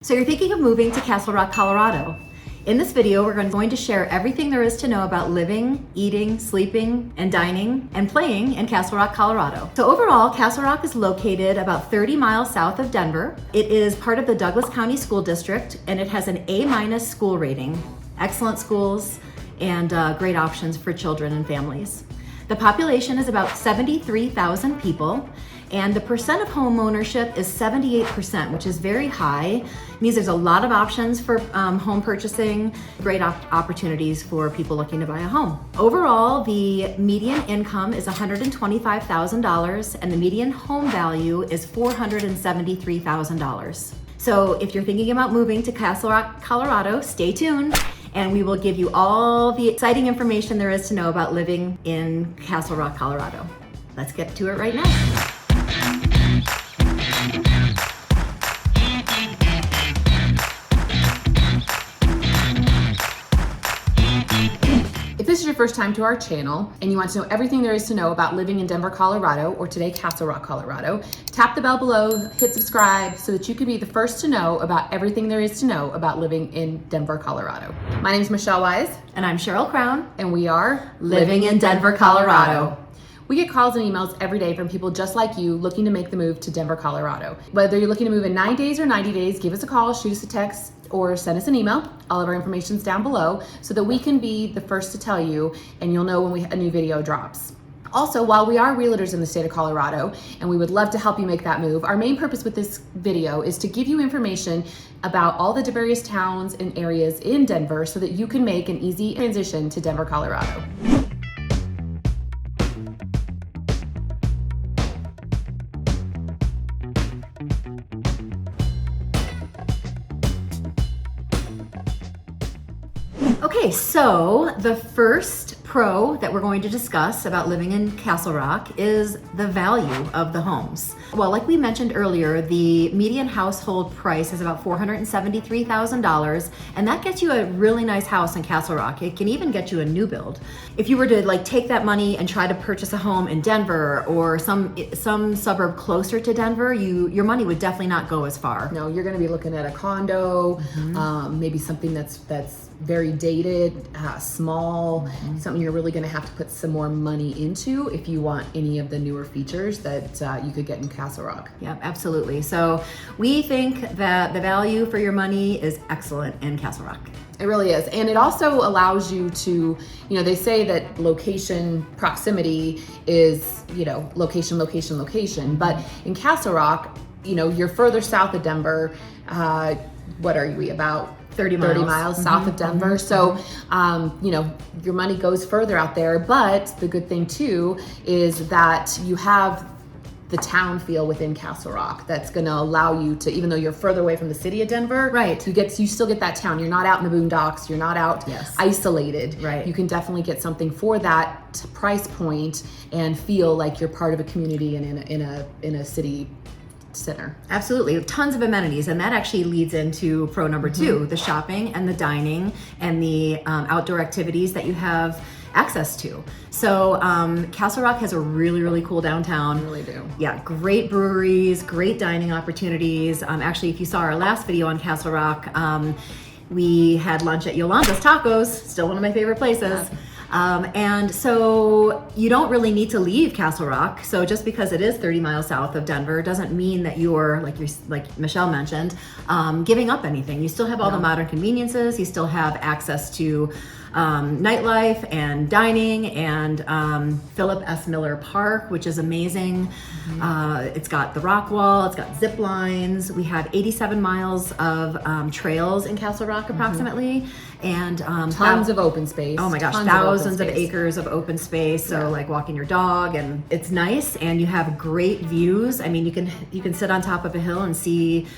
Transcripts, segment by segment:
So you're thinking of moving to Castle Rock, Colorado. In this video, we're going to share everything there is to know about living, eating, sleeping, and dining, and playing in Castle Rock, Colorado. So overall, Castle Rock is located about 30 miles south of Denver. It is part of the Douglas County School District, and it has an A- school rating. Excellent schools and great options for children and families. The population is about 73,000 people, and the percent of home ownership is 78%, which is very high. It means there's a lot of options for home purchasing, great opportunities for people looking to buy a home. Overall, the median income is $125,000, and the median home value is $473,000. So if you're thinking about moving to Castle Rock, Colorado, stay tuned, and we will give you all the exciting information there is to know about living in Castle Rock, Colorado. Let's get to it right now. If this is your first time to our channel and you want to know everything there is to know about living in Denver, Colorado, or today Castle Rock, Colorado, tap the bell below, hit subscribe so that you can be the first to know about everything there is to know about living in Denver, Colorado. My name is Michelle Wise. And I'm Cheryl Crown. And we are Living in Denver, Colorado. We get calls and emails every day from people just like you looking to make the move to Denver, Colorado. Whether you're looking to move in 9 days or 90 days, give us a call, shoot us a text, or send us an email. All of our information is down below so that we can be the first to tell you, and you'll know when a new video drops. Also, while we are realtors in the state of Colorado and we would love to help you make that move, our main purpose with this video is to give you information about all the various towns and areas in Denver so that you can make an easy transition to Denver, Colorado. Okay, so the first pro that we're going to discuss about living in Castle Rock is the value of the homes. Well, like we mentioned earlier, the median household price is about $473,000, and that gets you a really nice house in Castle Rock. It can even get you a new build. If you were to take that money and try to purchase a home in Denver or some suburb closer to Denver, your money would definitely not go as far. No, you're going to be looking at a condo, maybe something that's very dated, small, something you're really going to have to put some more money into if you want any of the newer features that you could get in Castle Rock. Yep, absolutely. So we think that the value for your money is excellent in Castle Rock. It really is. And it also allows you to, they say that location proximity is, location, location, location. But in Castle Rock, you're further south of Denver. What are we, about 30 miles south of Denver. So, your money goes further out there. But the good thing too is that you have the town feel within Castle Rock that's going to allow you to, even though you're further away from the city of Denver, right? You still get that town. You're not out in the boondocks. You're not out isolated. Right. You can definitely get something for that price point and feel like you're part of a community and in a city center. Absolutely. Tons of amenities, and that actually leads into pro number two, the shopping and the dining and the outdoor activities that you have access to. So Castle Rock has a really, really cool downtown. They really do. Yeah, great breweries, great dining opportunities. Actually, if you saw our last video on Castle Rock, we had lunch at Yolanda's Tacos, still one of my favorite places. Yeah. And so you don't really need to leave Castle Rock. So just because it is 30 miles south of Denver doesn't mean that you're, like Michelle mentioned, giving up anything. You still have all the modern conveniences. You still have access to nightlife and dining and Philip S. Miller Park, which is amazing. It's got the rock wall, it's got zip lines. We have 87 miles of trails in Castle Rock approximately, and tons of open space. Oh my gosh, thousands of acres of open space. So like walking your dog, and it's nice, and you have great views. I mean, you can sit on top of a hill and see,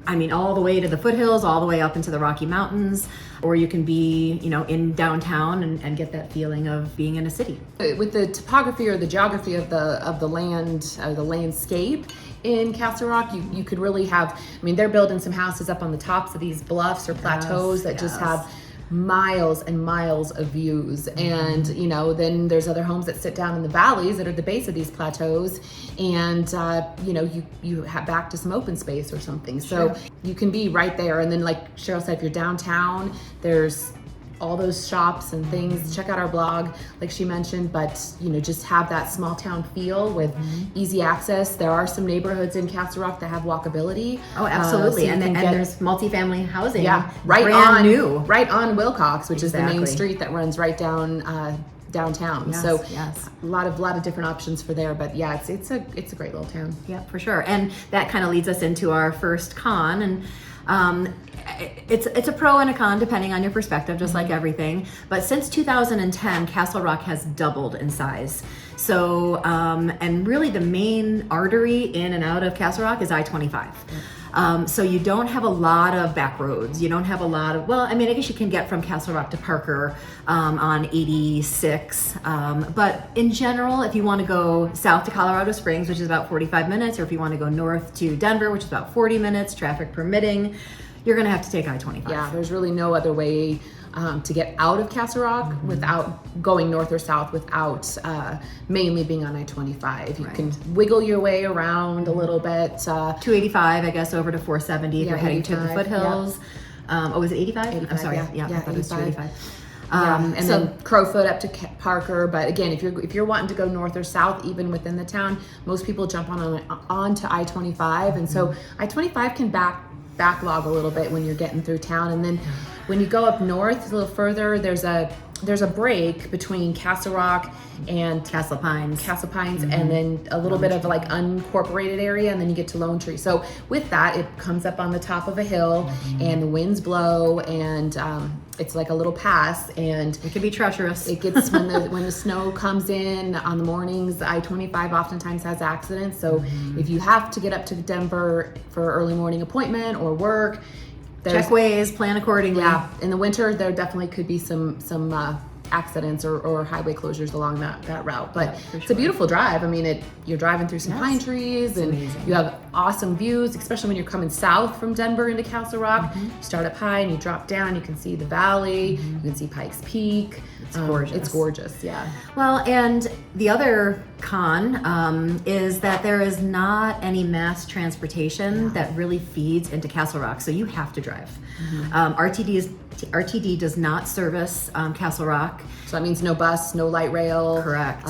all the way to the foothills, all the way up into the Rocky Mountains, or you can be, in downtown and get that feeling of being in a city. With the topography or the geography of the land, the landscape in Castle Rock, you could really have, they're building some houses up on the tops of these bluffs or plateaus that just have miles and miles of views. And then there's other homes that sit down in the valleys that are at the base of these plateaus, and you have back to some open space or something. So you can be right there. And then, like Cheryl said, if you're downtown, there's all those shops and things. Check out our blog, like she mentioned, but just have that small town feel with easy access. There are some neighborhoods in Castle Rock that have walkability. Oh, absolutely. And there's multifamily housing. Yeah, right on Wilcox, which is the main street that runs right down downtown. Yes, so yes. a lot of different options for there. But yeah, it's a great little town. Yeah, for sure. And that kind of leads us into our first con. And it's a pro and a con depending on your perspective, just like everything. But since 2010, Castle Rock has doubled in size. So, and really the main artery in and out of Castle Rock is I-25. So you don't have a lot of back roads. You don't have a lot of, I guess you can get from Castle Rock to Parker on 86. But in general, if you want to go south to Colorado Springs, which is about 45 minutes, or if you want to go north to Denver, which is about 40 minutes, traffic permitting, you're going to have to take I-25. Yeah, there's really no other way to get out of Castle Rock without going north or south, without mainly being on I-25. You can wiggle your way around a little bit. 285, I guess, over to 470 if you're heading to the foothills. Yep. Was it 85? I'm sorry. Yeah, I thought it was 285. And then Crowfoot up to Parker. But again, if you're wanting to go north or south, even within the town, most people jump onto I-25, and so I-25 can backlog a little bit when you're getting through town. And then when you go up north a little further, there's a break between Castle Rock and Castle Pines, and then a little bit of like unincorporated area, and then you get to Lone Tree. So with that, it comes up on the top of a hill, and the winds blow, and it's like a little pass, and it can be treacherous. It gets when the snow comes in on the mornings. I-25 oftentimes has accidents, so if you have to get up to Denver for an early morning appointment or work, check ways, plan accordingly. Yeah, in the winter there definitely could be some accidents or highway closures along that route. But it's a beautiful drive. I mean, you're driving through some pine trees, and you have awesome views, especially when you're coming south from Denver into Castle Rock. You start up high and you drop down. You can see the valley. You can see Pikes Peak. It's gorgeous. It's gorgeous, yeah. Well, and the other con is that there is not any mass transportation that really feeds into Castle Rock, so you have to drive. RTD does not service Castle Rock. So that means no bus, no light rail. Correct.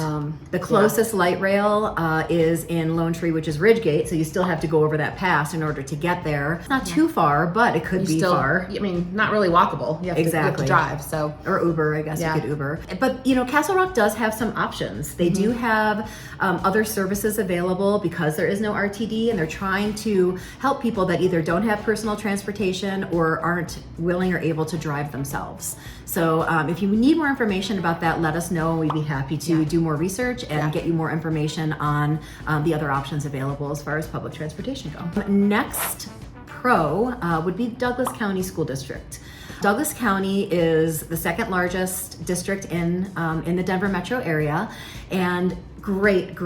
The closest light rail is in Lone Tree, which is Ridgegate, so you still have to go over that pass in order to get there. It's not too far, but it could be far. I mean, not really walkable. You have to drive. So or Uber, I guess you could Uber. But Castle Rock does have some options. They do have other services available because there is no RTD, and they're trying to help people that either don't have personal transportation or aren't willing or able to drive themselves. So if you need more information about that, let us know, and we'd be happy to do more research and get you more information on the other options available as far as public transportation go. Next pro would be Douglas County School District. Douglas County is the second largest district in the Denver metro area, and great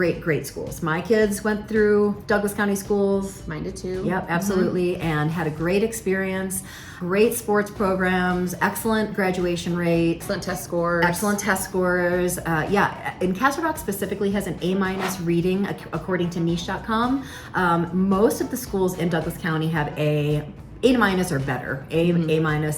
schools. My kids went through Douglas County schools. Mine did too. Yep, absolutely, and had a great experience. Great sports programs, excellent graduation rate, excellent test scores. And Castle Rock specifically has an A- reading according to niche.com. Most of the schools in Douglas County have A- or better, A-, A+.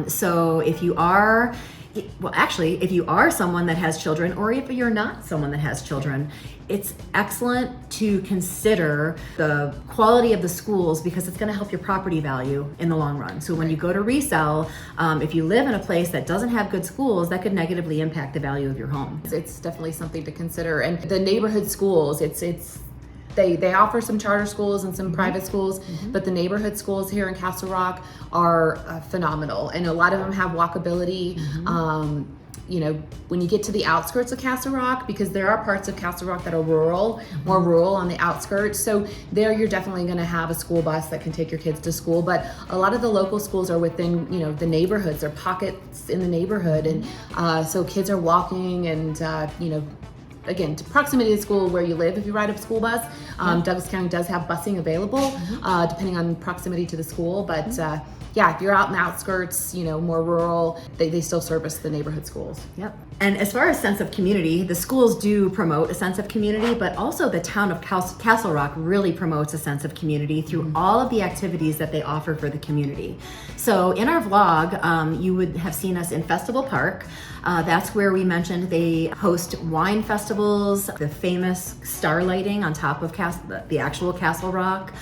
So if you are if you are someone that has children, or if you're not someone that has children, it's excellent to consider the quality of the schools, because it's going to help your property value in the long run. So when you go to resell, if you live in a place that doesn't have good schools, that could negatively impact the value of your home. It's definitely something to consider. And the neighborhood schools, they offer some charter schools and some private schools, but the neighborhood schools here in Castle Rock are phenomenal, and a lot of them have walkability. When you get to the outskirts of Castle Rock, because there are parts of Castle Rock that are rural, more rural on the outskirts, so there you're definitely going to have a school bus that can take your kids to school. But a lot of the local schools are within the neighborhoods, or pockets in the neighborhood, and so kids are walking and again, to proximity to school where you live if you ride a school bus. Douglas County does have busing available, depending on proximity to the school. But yeah, if you're out in the outskirts, more rural, they still service the neighborhood schools. Yep. And as far as sense of community, the schools do promote a sense of community, but also the town of Castle Rock really promotes a sense of community through all of the activities that they offer for the community. So in our vlog, you would have seen us in Festival Park. That's where we mentioned they host wine festivals, the famous starlighting on top of the actual Castle Rock.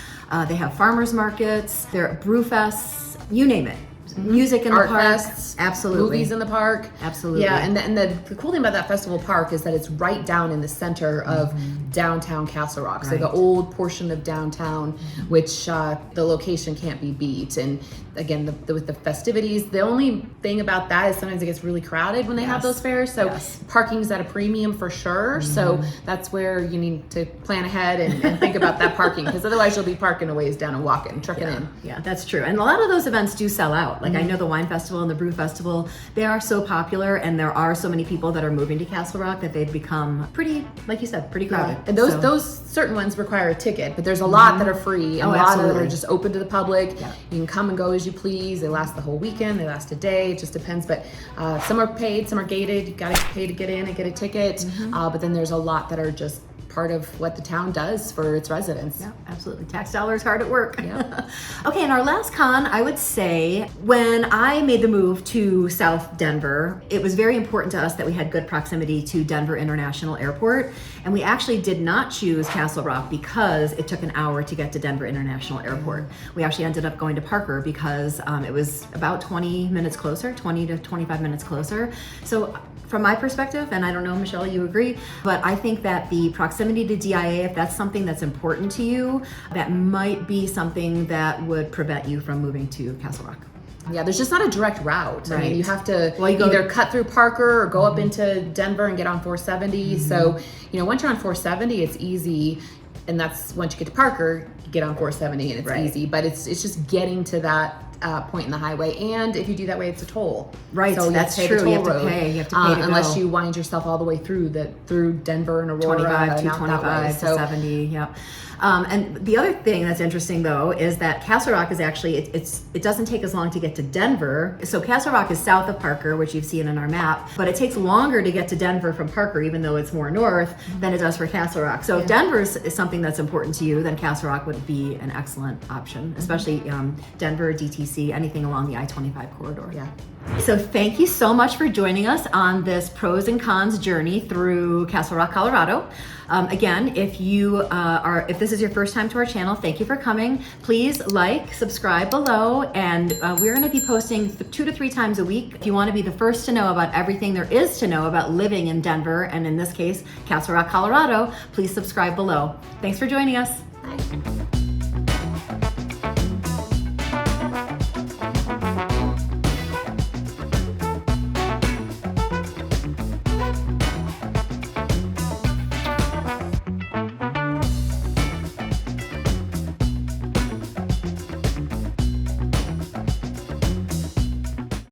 They have farmers markets, there are brew fests, you name it. Music in Art the park, fests, absolutely. movies in the park, absolutely. Yeah, and the cool thing about that Festival Park is that it's right down in the center of downtown Castle Rock, so the old portion of downtown, which the location can't be beat. And again, with the festivities, the only thing about that is sometimes it gets really crowded when they have those fairs. So parking's at a premium for sure. So that's where you need to plan ahead and think about that parking, because otherwise you'll be parking a ways down and trucking in. Yeah, that's true. And a lot of those events do sell out. Like I know the wine festival and the brew festival, they are so popular, and there are so many people that are moving to Castle Rock that they've become pretty, like you said, pretty crowded. And those certain ones require a ticket, but there's a lot that are free, and a lot that are just open to the public. You can come and go as you please. They last the whole weekend, they last a day, it just depends. But some are paid, some are gated. You gotta pay to get in and get a ticket. But then there's a lot that are just part of what the town does for its residents. Yeah, absolutely. Tax dollars hard at work. Yeah. Okay, and our last con, I would say, when I made the move to South Denver, it was very important to us that we had good proximity to Denver International Airport. And we actually did not choose Castle Rock because it took an hour to get to Denver International Airport. We actually ended up going to Parker because it was about 20 minutes closer, 20 to 25 minutes closer. So from my perspective, and I don't know, Michelle, you agree, but I think that the proximity to DIA, if that's something that's important to you, that might be something that would prevent you from moving to Castle Rock. Yeah, there's just not a direct route. Right. I mean, you have to either cut through Parker or go up into Denver and get on 470. So, once you're on 470, it's easy. And that's once you get to Parker, you get on 470 and it's easy. But it's just getting to that point in the highway, and if you do that way, it's a toll. Right, so that's true. You have to pay. You have to pay to unless go. you wind yourself all the way through Denver and Aurora, 25 to 25 to 70. Yep. And the other thing that's interesting though is that Castle Rock is actually it doesn't take as long to get to Denver. So Castle Rock is south of Parker, which you've seen in our map, but it takes longer to get to Denver from Parker, even though it's more north than it does for Castle Rock. So if Denver is something that's important to you, then Castle Rock would be an excellent option, especially Denver, DTC, anything along the I-25 corridor. Yeah. So thank you so much for joining us on this pros and cons journey through Castle Rock, Colorado. Again, if this is your first time to our channel, thank you for coming. Please like, subscribe below, and we're going to be posting 2 to 3 times a week. If you want to be the first to know about everything there is to know about living in Denver, and in this case, Castle Rock, Colorado, please subscribe below. Thanks for joining us. Bye.